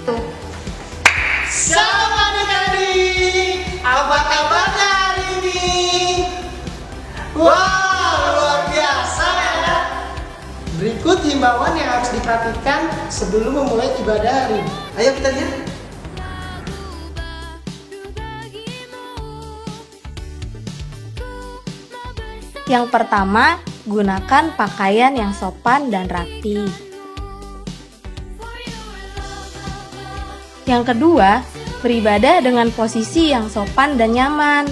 itu. Shalom adik-adik, apa kabarnya hari ini? Wah, luar biasa ya. Berikut himbauan yang harus diperhatikan sebelum memulai ibadah hari ini. Ayo kita lihat. Yang pertama, gunakan pakaian yang sopan dan rapi. Yang kedua, beribadah dengan posisi yang sopan dan nyaman.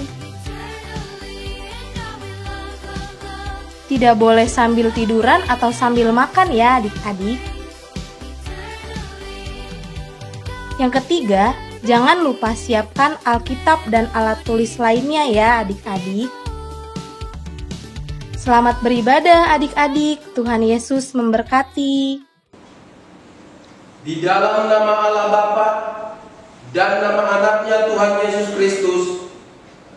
Tidak boleh sambil tiduran atau sambil makan ya adik-adik. Yang ketiga, jangan lupa siapkan Alkitab dan alat tulis lainnya ya adik-adik. Selamat beribadah adik-adik, Tuhan Yesus memberkati. Di dalam nama Allah Bapa dan nama anaknya Tuhan Yesus Kristus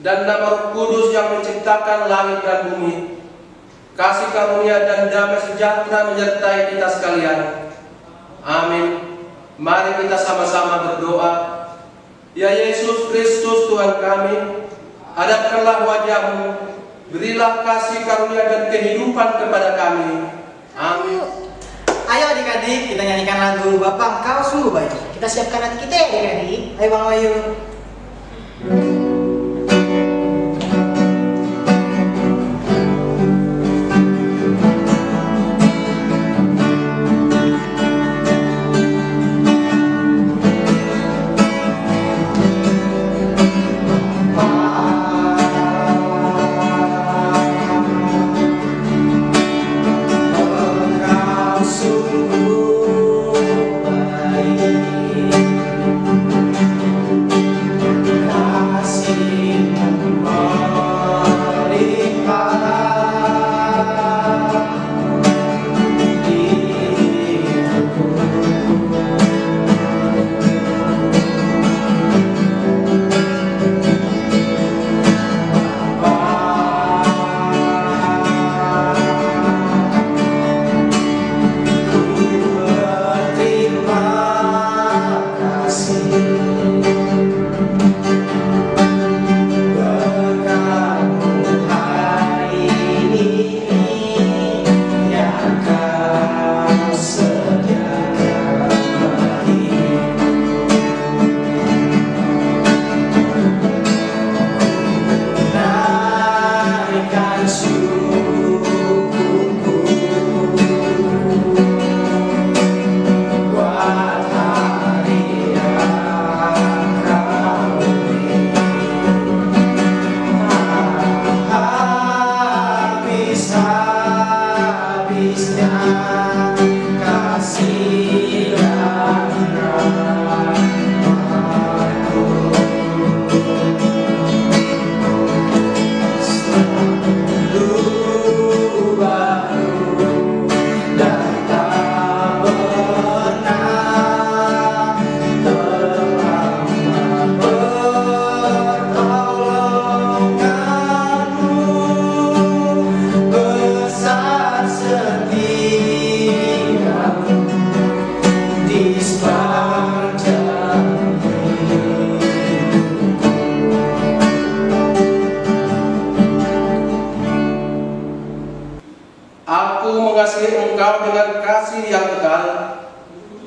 dan nama Roh Kudus yang menciptakan langit dan bumi, kasih karunia dan damai sejahtera menyertai kita sekalian. Amin. Mari kita sama-sama berdoa. Ya Yesus Kristus Tuhan kami, hadapkanlah wajah-Mu, berilah kasih karunia dan kehidupan kepada kami. Amin. Ayo adik-adik, kita nyanyikan lagu Bapa Engkau Sungguh Baik. Kita siapkan hati kita ya adik-adik. Ayo Bang Wahyu.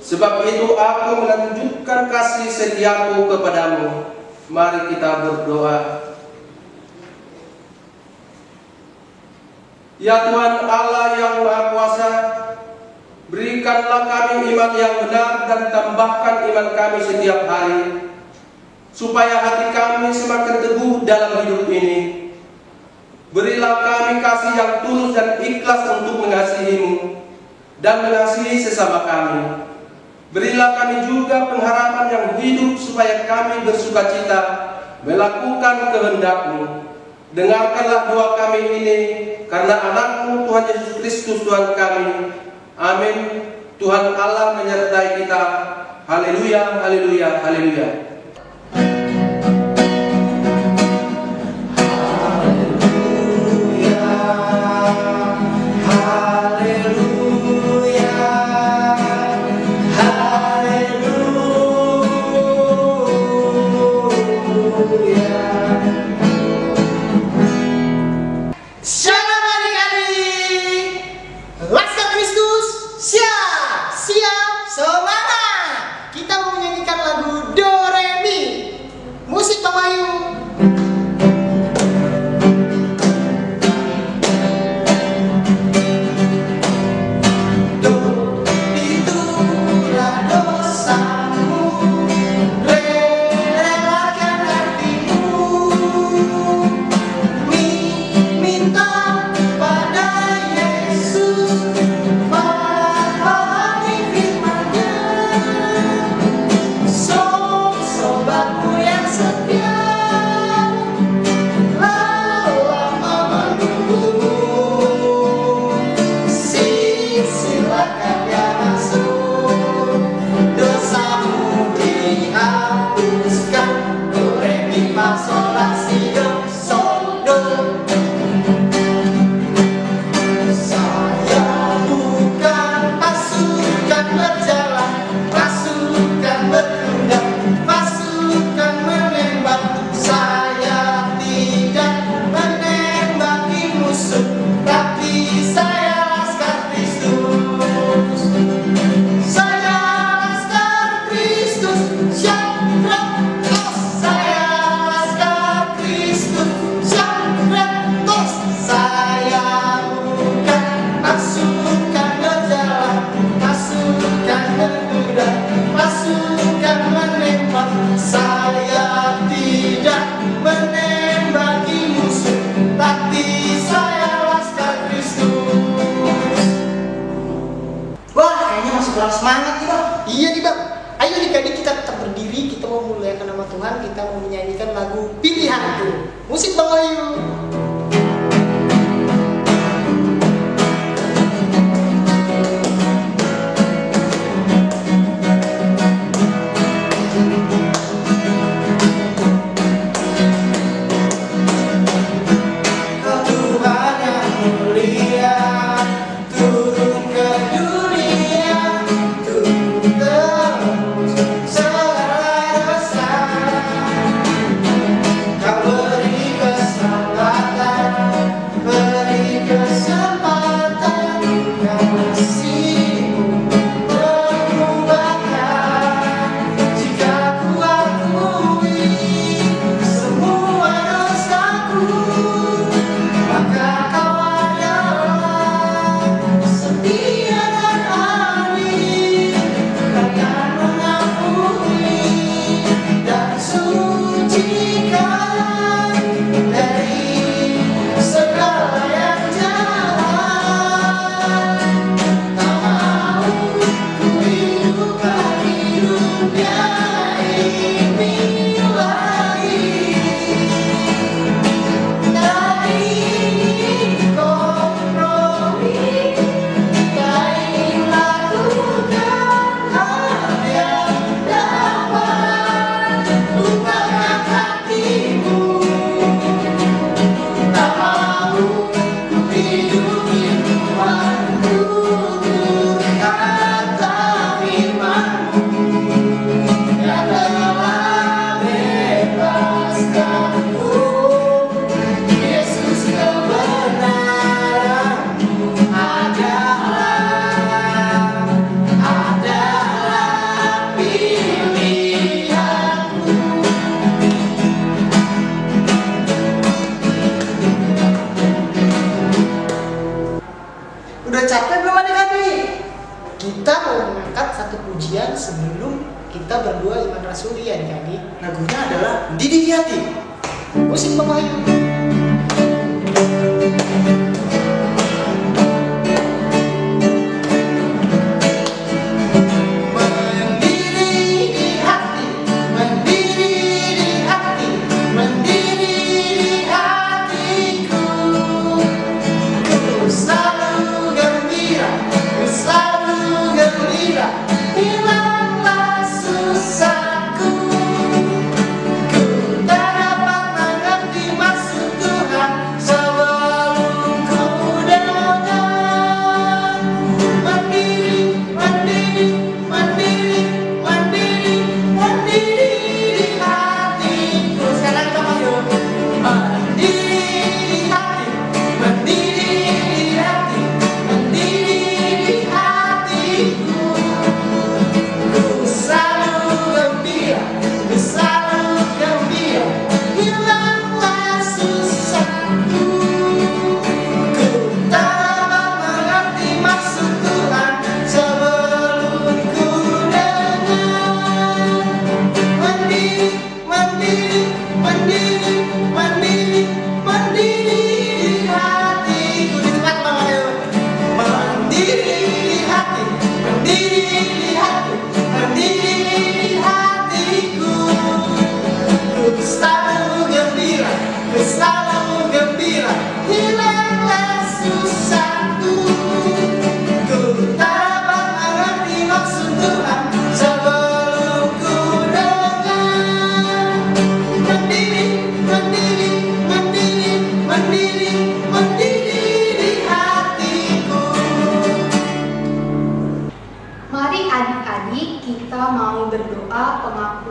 Sebab itu aku menunjukkan kasih setiaku kepadamu. Mari kita berdoa. Ya Tuhan Allah yang Maha Kuasa, berikanlah kami iman yang benar dan tambahkan iman kami setiap hari, supaya hati kami semakin teguh dalam hidup ini. Berilah kami kasih yang tulus dan ikhlas untuk mengasihi-Mu dan mengasihi sesama kami. Berilah kami juga pengharapan yang hidup supaya kami bersukacita melakukan kehendak-Mu. Dengarkanlah doa kami ini karena anak-Mu Tuhan Yesus Kristus Tuhan kami. Amin. Tuhan Allah menyertai kita. Haleluya, haleluya, haleluya. Haleluya, haleluya. kurang semangat nih bang. Iya nih bang. Ayo adik-adik kita tetap berdiri, kita mau memuliakan nama Tuhan, kita mau menyanyikan lagu Pilihanku. Musik Bang Ayu. Udah capek belum adik-adik? Kita mau mengangkat satu pujian sebelum kita berdua iman rasuli ya adik-adik. Lagunya adalah Didi Hati. Musik Bang Ayu.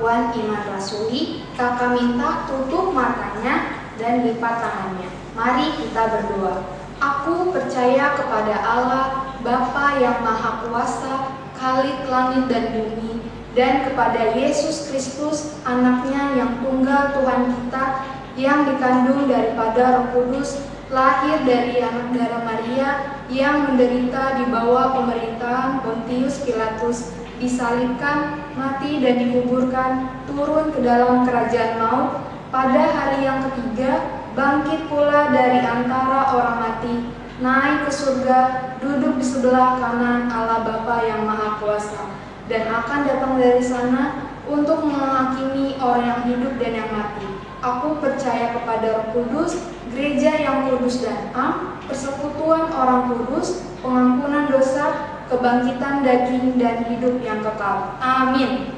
pengakuan iman rasuli, kakak minta tutup matanya dan lipat tangannya. Mari kita berdoa. Aku percaya kepada Allah, Bapa yang Maha Kuasa, Khalik langit dan bumi, dan kepada Yesus Kristus, anaknya yang tunggal Tuhan kita, yang dikandung daripada Roh Kudus, lahir dari anak darah Maria, yang menderita di bawah pemerintahan Pontius Pilatus, disalibkan, mati dan dikuburkan, turun ke dalam kerajaan maut, pada hari yang ketiga bangkit pula dari antara orang mati, naik ke surga, duduk di sebelah kanan Allah Bapa yang Maha Kuasa, dan akan datang dari sana untuk menghakimi orang yang hidup dan yang mati. Aku percaya kepada Roh Kudus, gereja yang kudus dan am, persekutuan orang kudus, pengampunan dosa, kebangkitan daging dan hidup yang kekal. Amin.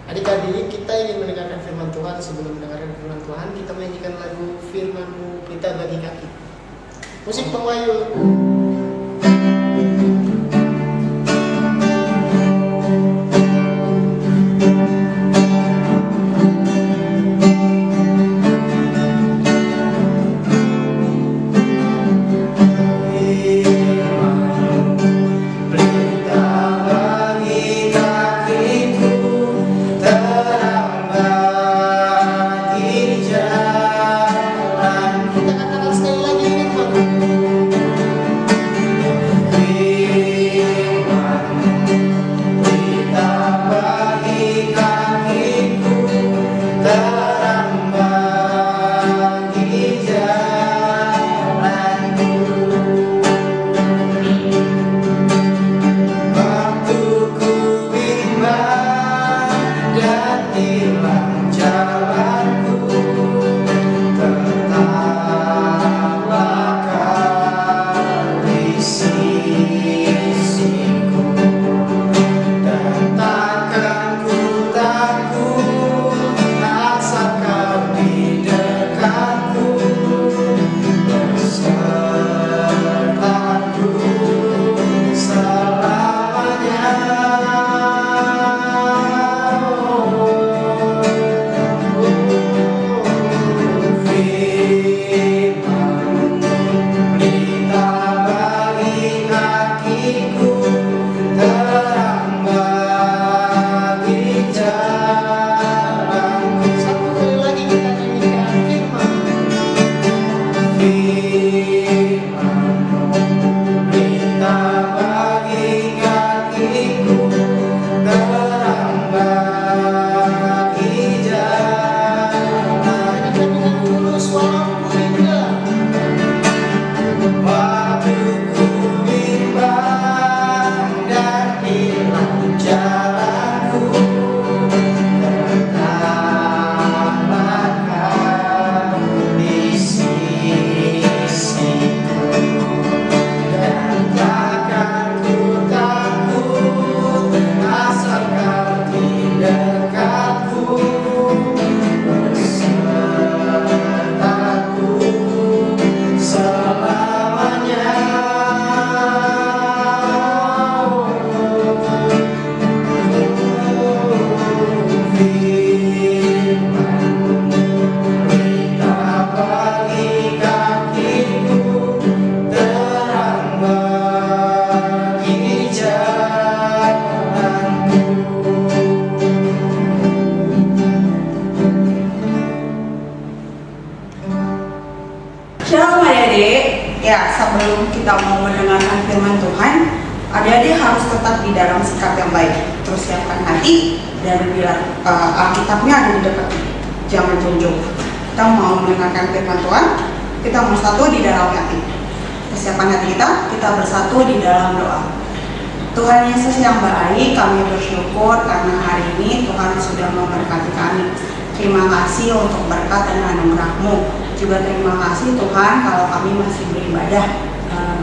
Adik-adik, kita ingin mendengarkan firman Tuhan. Sebelum mendengarkan firman Tuhan, kita menyanyikan lagu Firman-Mu Pelita Bagi Kaki. Musik pengayul. Ya, sebelum kita mau mendengarkan firman Tuhan, adik-adik harus tetap di dalam sikap yang baik. Terus siapkan hati, dan bila Alkitabnya ada di dekat, jangan tunjuk. Kita mau mendengarkan firman Tuhan, kita mau satu di dalam hati. Persiapan hati kita bersatu di dalam doa. Tuhan Yesus yang baik, kami bersyukur karena hari ini Tuhan sudah memberkati kami. Terima kasih untuk berkat dan anugerah-Mu. Juga terima kasih Tuhan kalau kami masih beribadah,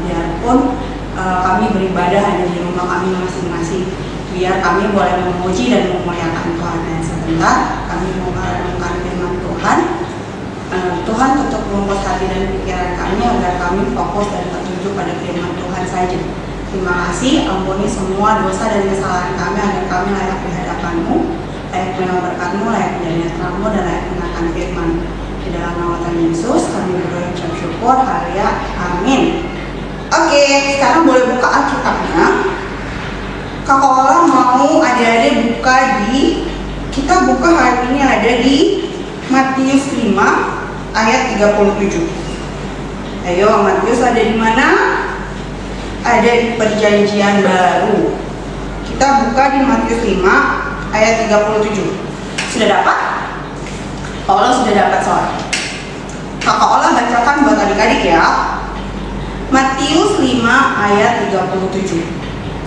biarpun kami beribadah hanya di rumah kami masing-masing. Biar kami boleh memuji dan memuliakan Tuhan. Dan sebentar kami mau merenungkan firman Tuhan. Tuhan tutup luput hati dan pikiran kami agar kami fokus dan tertuju pada firman Tuhan saja. Terima kasih, ampuni semua dosa dan kesalahan kami agar kami layak di hadapan-Mu, layak menerima berkat-Mu, layak menjadi terang-Mu, dan layak mendengarkan firman. Di dalam nama Tuhan Yesus kami berdoa dan bersyukur. Haleluya, amin. Oke, sekarang boleh buka Alkitabnya. Kakak Ola mau adik-adik buka kita buka hari ini ada di Matius 5 ayat 37. Ayo, Matius ada di mana? Ada di Perjanjian Baru. Kita buka di Matius 5 ayat 37. Sudah dapat? Ola sudah dapat soal. Kakak Ola bacakan buat adik-adik ya. Matius 5 ayat 37.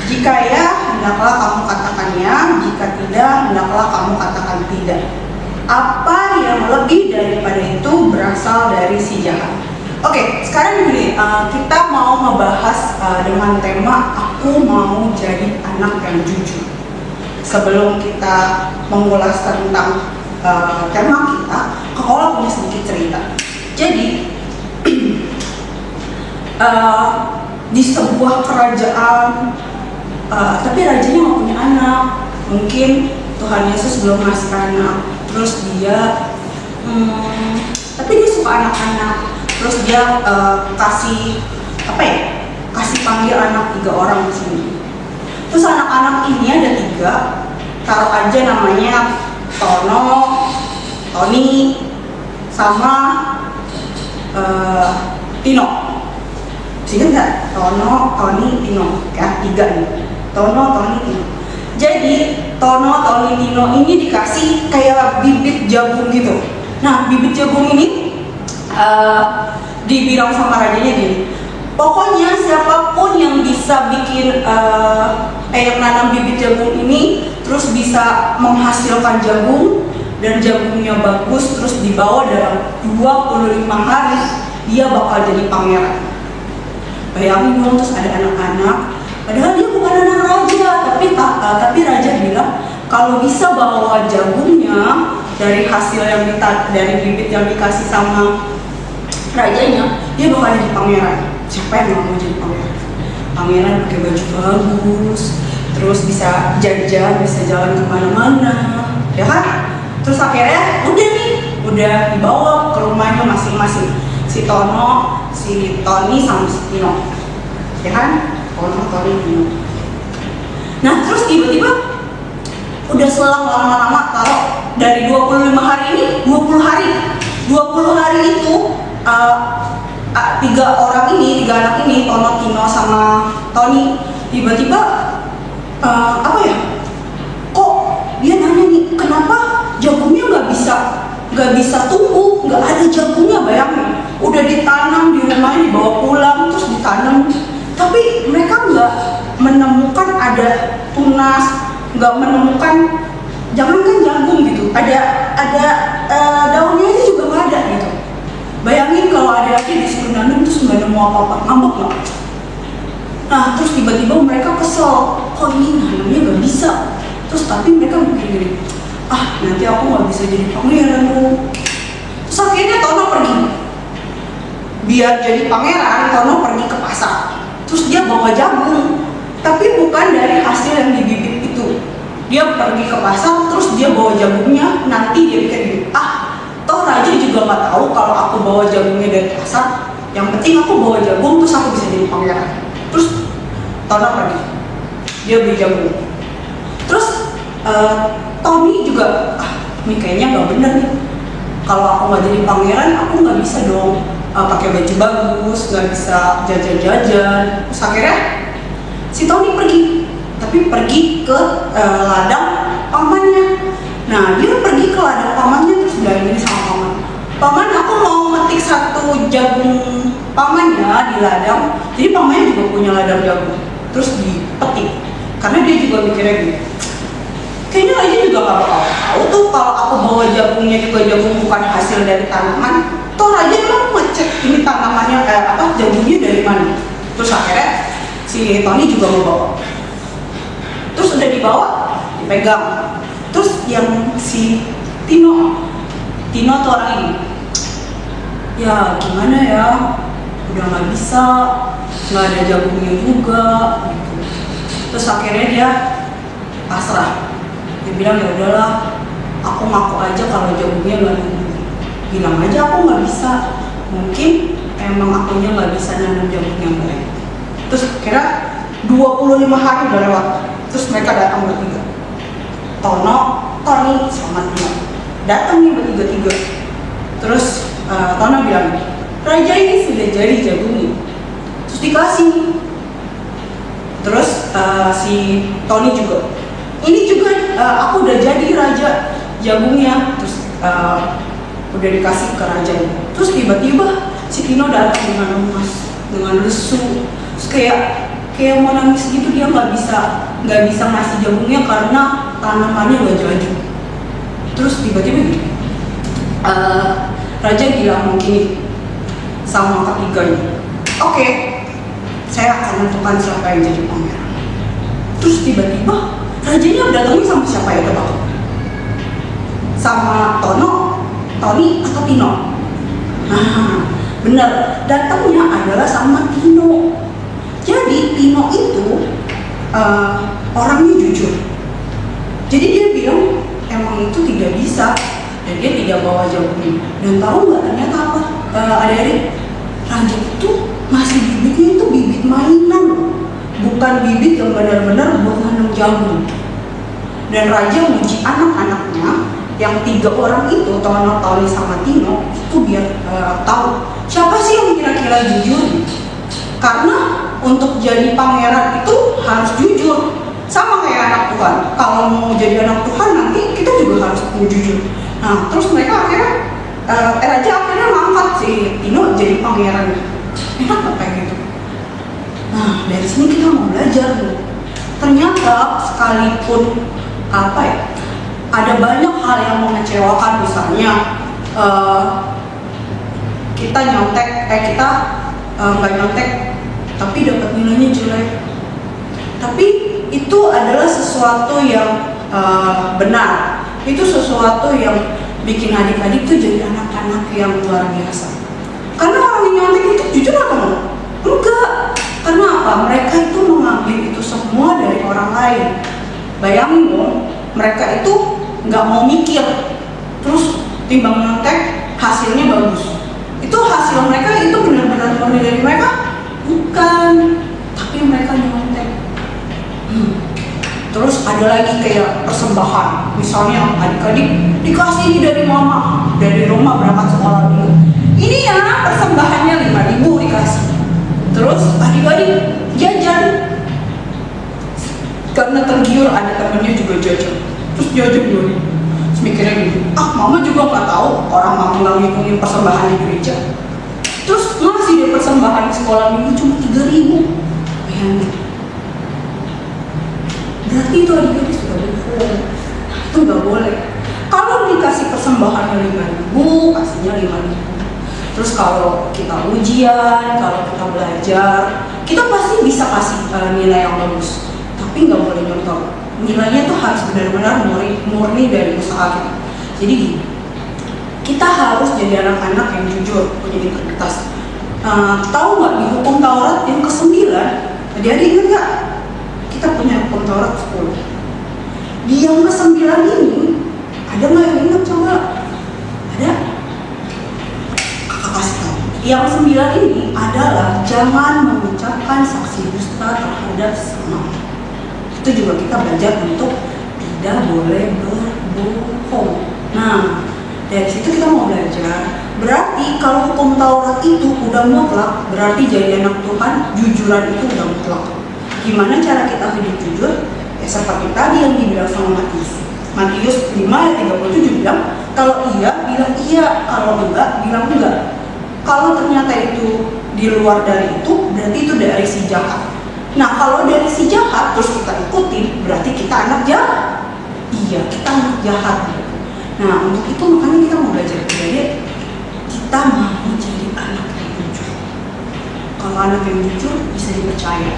Jika ya, hendaklah kamu katakan ya, jika tidak, hendaklah kamu katakan tidak. Apa yang lebih daripada itu berasal dari si jahat. Oke, sekarang gini, kita mau membahas dengan tema aku mau jadi anak yang jujur. Sebelum kita mengulas tentang tema kita, Kokola punya sedikit cerita. Jadi di sebuah kerajaan, tapi rajanya nggak punya anak. Mungkin Tuhan Yesus belum ngasih anak. Terus dia, tapi dia suka anak-anak. Terus dia kasih panggil anak 3 orang di sini. Terus anak-anak ini ada 3, taruh aja namanya Tono, Tony, sama Tino. Sini nggak? Tono, Tony, Tino, ya 3 nih. Tono, Tony, Tino. Jadi Tono, Tony, Tino ini dikasih kayak bibit jagung gitu. Nah, bibit jagung ini dibilang sama rajanya gini, pokoknya siapapun yang bisa bikin yang nanam bibit jagung ini terus bisa menghasilkan jagung dan jagungnya bagus terus dibawa dalam 25 hari dia bakal jadi pangeran. Bayangin dong, terus ada anak-anak, padahal dia bukan anak raja, tapi raja bilang kalau bisa bawa jagungnya dari hasil yang dari bibit yang dikasih sama rajanya, dia bakal jadi pangeran. Siapa yang nggak mau jadi pangeran? Pangeran pakai baju bagus, terus bisa jajan, bisa jalan kemana-mana, ya kan? Terus akhirnya udah dibawa ke rumahnya masing-masing. Si Tono, si Tony, sama si Tino, ya kan? Tono, Tony, Tino. Nah terus tiba-tiba udah selang lama-lama, kalau dari 25 hari ini 20 hari itu 3 anak ini, Tono, Tino, sama Tony, tiba-tiba kok dia nanya nih, kenapa jagungnya nggak bisa tumbuh, nggak ada jagungnya. Bayangin, udah ditanam di rumahnya, dibawa pulang terus ditanam, tapi mereka nggak menemukan ada tunas, nggak menemukan, jangankan jagung gitu, ada daunnya aja juga nggak ada gitu. Bayangin kalau adik-adik disuruh nanam terus nggak nemu apa-apa, ngambek nggak? Nah terus tiba-tiba mereka kesel, kok ini nanamnya nggak bisa. Terus tapi mereka mikir gini, nanti aku nggak bisa jadi pangeran dong. Terus akhirnya Tono pergi. Biar jadi pangeran, Tono pergi ke pasar. Terus dia bawa jagung, tapi bukan dari hasil yang dibibit itu. Dia pergi ke pasar, terus dia bawa jagungnya. Nanti dia pikir gini, toh raja juga nggak tahu kalau aku bawa jagungnya dari pasar. Yang penting aku bawa jagung, terus aku bisa jadi pangeran. Terus Tono pergi, dia beli jagung. Terus Tony juga, ini kayaknya nggak bener nih. Kalau aku nggak jadi pangeran, aku nggak bisa dong pakai baju bagus, nggak bisa jajan-jajan. Terus akhirnya si Tony pergi, tapi pergi ke ladang pamannya. Nah dia pergi ke ladang pamannya, terus bilang gini sama paman, aku mau metik 1 jagung pamannya di ladang. Jadi pamannya juga punya ladang jagung, terus dipetik. Karena dia juga mikirnya gini, kayaknya raja juga gak bakal tahu tuh kalau aku bawa jagungnya juga jagung bukan hasil dari tanaman. Toh raja emang ngecek ini tanamannya jagungnya dari mana. Terus akhirnya si Tony juga mau bawa. Terus udah dibawa, dipegang. Terus yang si Tino tuh orang ini, ya gimana ya, udah nggak bisa, nggak ada jagungnya juga gitu. Terus akhirnya dia pasrah. Dia bilang ya udahlah, aku ngaku aja kalau jagungnya nggak tumbuh. Bilang aja aku nggak bisa, mungkin emang akunya nggak bisa nanam jagung yang baik. Terus kira 25 hari udah lewat. Terus mereka datang bertiga, Tono, Tony, sama Tino. Datang nih bertiga-tiga. Terus Tono bilang, raja ini sudah jadi jagungnya. Terus dikasih. Terus si Tony juga, ini juga aku udah jadi raja jagungnya. Terus udah dikasih ke rajanya. Terus tiba-tiba si Tino datang dengan emas. dengan lesu. Terus kayak mau nangis gitu, dia nggak bisa ngasih jagungnya karena tanamannya nggak jadi. Terus tiba-tiba gini, raja bilang gini sama ketiganya, oke, saya akan menentukan siapa yang jadi pangeran. Terus tiba-tiba rajanya datangnya sama siapa ya tebak? Sama Tony atau Tino? Nah, benar, datangnya adalah sama Tino. Jadi Tino itu orangnya jujur. Jadi dia bilang emang itu tidak bisa dan dia tidak bawa jagungnya. Dan tahu nggak ternyata apa? Adik-adik, raja itu masih bibitnya itu bibit mainan, bukan bibit yang benar-benar buat nanam jagung. Dan raja menguji anak-anaknya yang 3 orang itu, Tono, Tony sama Tino, itu biar tahu siapa sih yang kira-kira jujur. Karena untuk jadi pangeran itu harus jujur, sama kayak anak Tuhan. Kalau mau jadi anak Tuhan nanti kita juga harus jujur. Nah, terus mereka akhirnya raja akhirnya ngangkat si Tino jadi pangeran. Enak nggak kayak gitu? Nah, dari sini kita mau belajar loh. Ternyata sekalipun apa ya, ada banyak hal yang mengecewakan, misalnya kita nyontek, kita nggak nyontek tapi dapat nilainya jelek. Tapi itu adalah sesuatu yang benar. Itu sesuatu yang bikin adik-adik tuh jadi anak-anak yang luar biasa. Karena orang yang nyontek itu jujur atau enggak? Enggak. Karena apa? Mereka itu mengambil itu semua dari orang lain. Bayangin dong, mereka itu nggak mau mikir, terus timbang nyontek hasilnya bagus. Itu hasil mereka itu benar-benar murni dari mereka? Bukan, tapi mereka nyontek. Terus ada lagi kayak persembahan, misalnya adik-adik dikasih ini dari mama, dari rumah berangkat sekolah dulu. Ini ya persembahannya 5.000 dikasih. Terus adik-adik jajan, karena tergiur ada temennya juga jajan. Terus jajan dulu. Terus mikirnya gitu, mama juga nggak tahu orang mama nggak ngitungin persembahan di gereja. Terus ngasih dia persembahan di sekolah minggu cuma 3.000. Bayangin. Berarti itu adik-adik sudah bohong. Itu nggak boleh. Kalau dikasih persembahannya 5.000, kasihnya 5.000. Terus kalau kita ujian, kalau kita belajar, kita pasti bisa kasih nilai yang bagus. Tapi nggak boleh nyontok. Nilainya tuh harus benar-benar murni dari usaha kita. Jadi kita harus jadi anak-anak yang jujur, punya integritas. Tahu nggak di hukum Taurat yang ke-9? Adik-adik ingat nggak? Kita punya hukum Taurat 10. Di yang ke-9 ini, ada nggak yang ingat coba? Ada? Kakak kasih tahu. Yang 9 ini adalah jangan mengucapkan saksi dusta terhadap sesama. Itu juga kita belajar untuk tidak boleh berbohong. Nah, dari situ kita mau belajar. Berarti kalau hukum Taurat itu udah mutlak, berarti jadi anak Tuhan, jujuran itu udah mutlak. Gimana cara kita hidup jujur? Ya seperti tadi yang dibilang sama Matius. Matius 5 ayat 37 bilang, kalau iya, bilang iya. Kalau enggak, bilang enggak. Kalau ternyata itu di luar dari itu, berarti itu dari si jahat. Nah, kalau dari si jahat terus kita ikutin, berarti kita anak jahat. Iya, kita anak jahat. Nah, untuk itu makanya kita mau belajar. Jadi kita mau jadi anak yang jujur. Kalau anak yang jujur bisa dipercaya.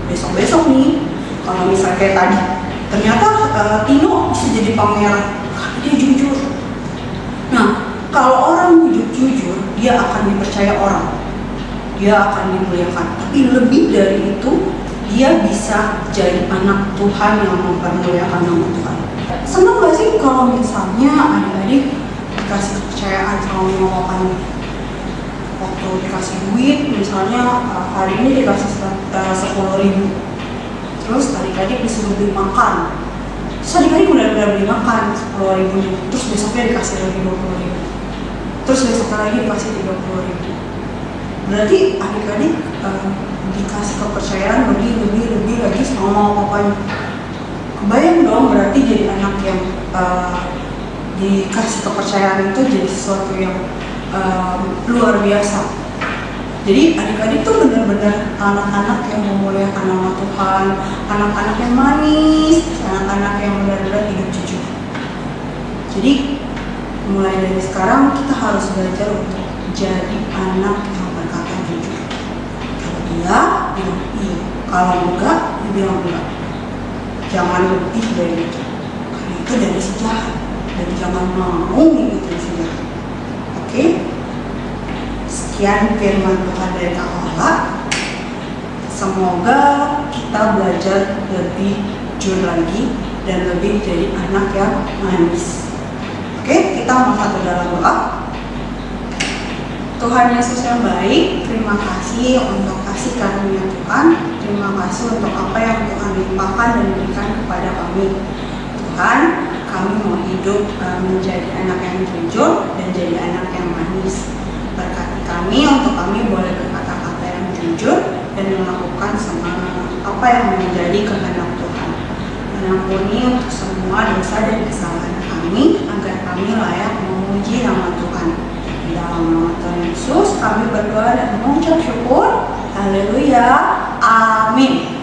Besok-besok nih, kalau misalnya kayak tadi, ternyata Tino bisa jadi pangeran karena dia jujur. Nah, kalau orang jujur, dia akan dipercaya orang, dia akan dimuliakan. Tapi lebih dari itu, dia bisa jadi anak Tuhan yang mempermuliakan nama Tuhan. Senang gak sih kalau misalnya adik-adik dikasih kepercayaan sama mama papanya? Waktu dikasih duit, misalnya hari ini dikasih 10.000, terus adik-adik disuruh beli makan. Terus adik-adik benar-benar beli makan 10.000, terus besoknya dikasih lagi 20.000, terus besoknya lagi dikasih 30.000. Berarti adik-adik dikasih kepercayaan lebih lagi sama mama papanya. Kebayang dong, berarti jadi anak yang dikasih kepercayaan itu jadi sesuatu yang luar biasa. Jadi adik-adik tuh benar-benar anak-anak yang memuliakan nama Tuhan, anak-anak yang manis, anak-anak yang benar-benar hidup jujur. Jadi mulai dari sekarang kita harus belajar untuk jadi anak yang berkata jujur. Kalau iya, bilang iya. Kalau enggak, dibilang enggak. Jangan lebih dari itu. Karena itu dari si jahat. Dan jangan mau mengikuti si jahat. Oke? Sekian firman Tuhan dari Kak Ola. Semoga kita belajar lebih jujur lagi dan lebih jadi anak yang manis. Oke, kita mau satu dalam doa. Tuhan Yesus yang baik, terima kasih untuk kasih karunia Tuhan. Terima kasih untuk apa yang Tuhan limpahkan dan berikan kepada kami. Tuhan, kami mau hidup menjadi anak yang jujur dan jadi anak yang manis. Berkati kami untuk kami boleh berkata-kata yang jujur dan melakukan semua apa yang menjadi kehendak Tuhan. Ampuni untuk semua dosa dan kesalahan kami agar kami layak memuji nama Tuhan. Di dalam nama Tuhan Yesus kami berdoa dan mengucap syukur. Haleluya. Amin.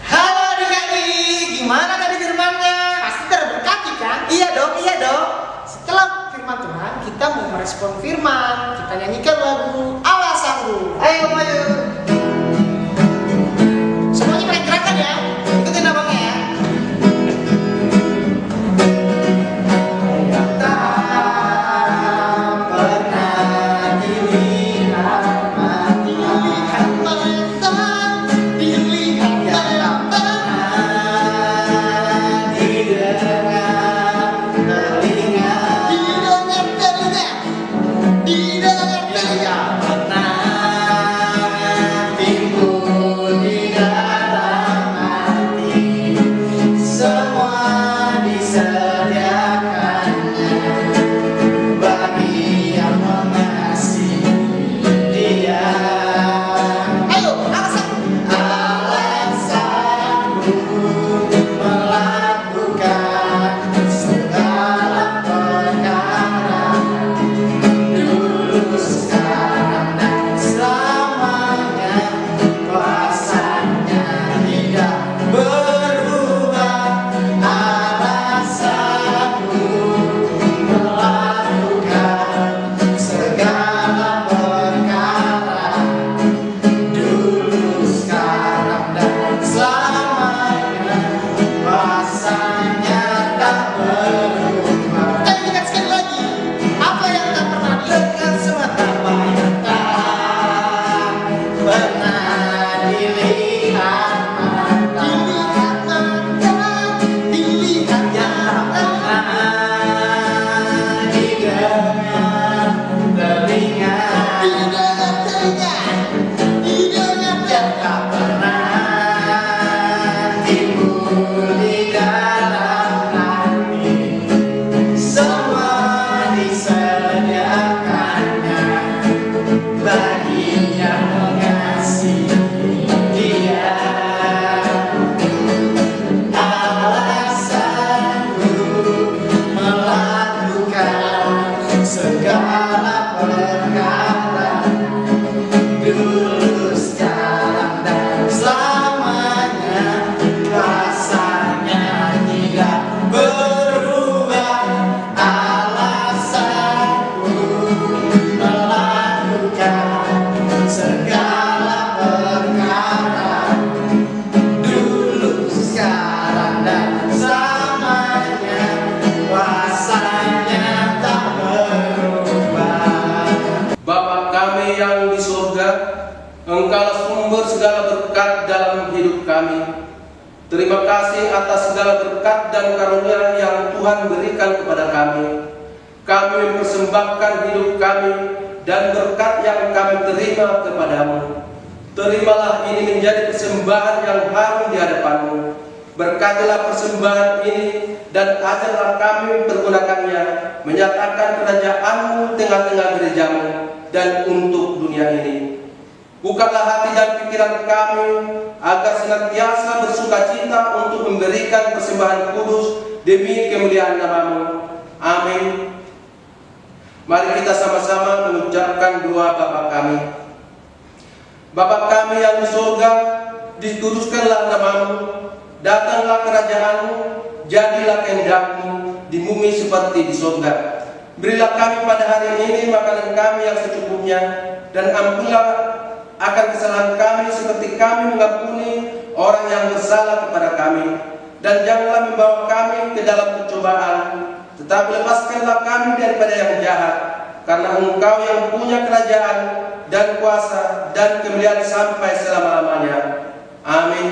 Halo adik-adik, gimana tadi firmannya? Pasti terberkati kan? Iya dong, iya dong. Setelah firman Tuhan, kita mau merespon firman. Kita nyanyikan lagu Allah Sanggup. Ayo, ayo. Semuanya pada gerakan ya. Ikutin abangnya ya. Engkau sumber segala berkat dalam hidup kami. Terima kasih atas segala berkat dan karunia yang Tuhan berikan kepada kami. Kami mempersembahkan hidup kami dan berkat yang kami terima kepadamu. Terimalah ini menjadi persembahan yang harum di hadapan-Mu. Berkatilah persembahan ini dan ajarlah kami pergunakannya, menyatakan kerajaan-Mu tengah-tengah gereja-Mu dan untuk dunia ini. Bukalah hati dan pikiran kami agar senantiasa bersukacita untuk memberikan persembahan kudus demi kemuliaan nama-Mu. Amin. Mari kita sama-sama mengucapkan doa Bapa kami. Bapa kami yang di surga, dikuduskanlah nama-Mu, datanglah kerajaan-Mu, jadilah kehendak-Mu di bumi seperti di surga. Berilah kami pada hari ini makanan kami yang secukupnya, dan ampunlah akan kesalahan kami seperti kami mengampuni orang yang bersalah kepada kami. Dan janganlah membawa kami ke dalam pencobaan, tetapi lepaskanlah kami daripada yang jahat, karena Engkau yang punya kerajaan dan kuasa dan kemuliaan sampai selama-lamanya. Amin.